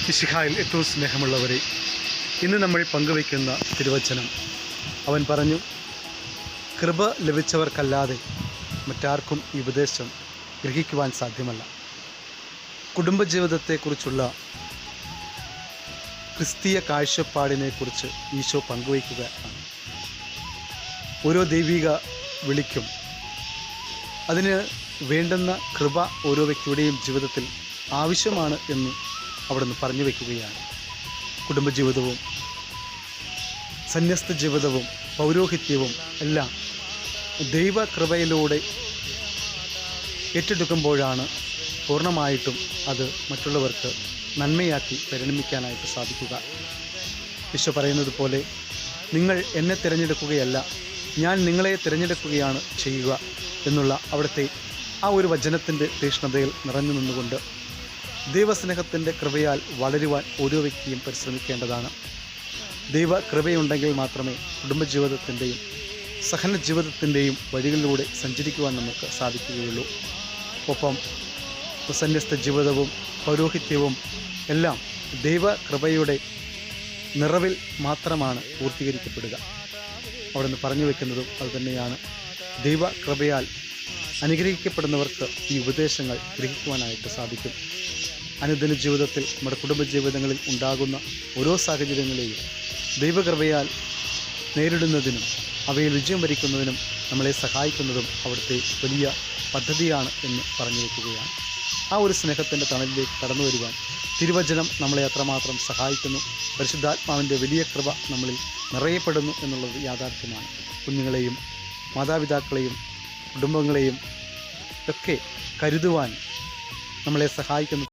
മിശിഹായിൽ ഏറ്റവും സ്നേഹമുള്ളവരെ, ഇന്ന് നമ്മൾ പങ്കുവയ്ക്കുന്ന തിരുവചനം അവൻ പറഞ്ഞു, കൃപ ലഭിച്ചവർക്കല്ലാതെ മറ്റാർക്കും ഈ ഉപദേശം ഗ്രഹിക്കുവാൻ സാധ്യമല്ല. കുടുംബജീവിതത്തെക്കുറിച്ചുള്ള ക്രിസ്തീയ കാഴ്ചപ്പാടിനെക്കുറിച്ച് ഈശോ പങ്കുവയ്ക്കുകയാണ്. ഓരോ ദൈവിക വിളിക്കും അതിന് വേണ്ടുന്ന കൃപ ഓരോ വ്യക്തിയുടെയും ജീവിതത്തിൽ ആവശ്യമാണ് എന്ന് അവിടുന്ന് പറഞ്ഞു വയ്ക്കുകയാണ്. കുടുംബജീവിതവും സന്യസ്ത ജീവിതവും പൗരോഹിത്യവും എല്ലാം ദൈവകൃപയിലൂടെ ഏറ്റെടുക്കുമ്പോഴാണ് പൂർണ്ണമായിട്ടും അത് മറ്റുള്ളവർക്ക് നന്മയാക്കി പരിണമിക്കാനായിട്ട് സാധിക്കുക. ഈശോ പറയുന്നത് പോലെ, നിങ്ങൾ എന്നെ തിരഞ്ഞെടുക്കുകയല്ല, ഞാൻ നിങ്ങളെ തിരഞ്ഞെടുക്കുകയാണ് ചെയ്യുക എന്നുള്ള അവിടുത്തെ ആ ഒരു വചനത്തിൻ്റെ തീക്ഷ്ണതയിൽ നിറഞ്ഞു നിന്നുകൊണ്ട് ദൈവസ്നേഹത്തിൻ്റെ കൃപയാൽ വളരുവാൻ ഓരോ വ്യക്തിയും പരിശ്രമിക്കേണ്ടതാണ്. ദൈവ കൃപയുണ്ടെങ്കിൽ മാത്രമേ കുടുംബജീവിതത്തിൻ്റെയും സഹനജീവിതത്തിൻ്റെയും വഴികളിലൂടെ സഞ്ചരിക്കുവാൻ നമുക്ക് സാധിക്കുകയുള്ളൂ. ഒപ്പം സന്യസ്ത ജീവിതവും പൗരോഹിത്യവും എല്ലാം ദൈവകൃപയുടെ നിറവിൽ മാത്രമാണ് പൂർത്തീകരിക്കപ്പെടുക. അവിടുന്ന് പറഞ്ഞു വയ്ക്കുന്നതും അതുതന്നെയാണ്. ദൈവകൃപയാൽ അനുഗ്രഹിക്കപ്പെടുന്നവർക്ക് ഈ ഉപദേശങ്ങൾ ഗ്രഹിക്കുവാനായിട്ട് സാധിക്കും. അനുദിന ജീവിതത്തിൽ നമ്മുടെ കുടുംബജീവിതങ്ങളിൽ ഉണ്ടാകുന്ന ഓരോ സാഹചര്യങ്ങളെയും ദൈവകൃപയാൽ നേരിടുന്നതിനും അവയിൽ വിജയം വരിക്കുന്നതിനും നമ്മളെ സഹായിക്കുന്നതും അവിടുത്തെ വലിയ പദ്ധതിയാണ് എന്ന് പറഞ്ഞു വയ്ക്കുകയാണ്. ആ ഒരു സ്നേഹത്തിൻ്റെ തണലിലേക്ക് കടന്നു വരുവാൻ തിരുവചനം നമ്മളെ അത്രമാത്രം സഹായിക്കുന്നു. പരിശുദ്ധാത്മാവിൻ്റെ വലിയ കൃപ നമ്മളിൽ നിറയപ്പെടുന്നു എന്നുള്ളത് യാഥാർത്ഥ്യമാണ്. കുഞ്ഞുങ്ങളെയും മാതാപിതാക്കളെയും കുടുംബങ്ങളെയും ഒക്കെ കരുതുവാൻ നമ്മളെ സഹായിക്കുന്നു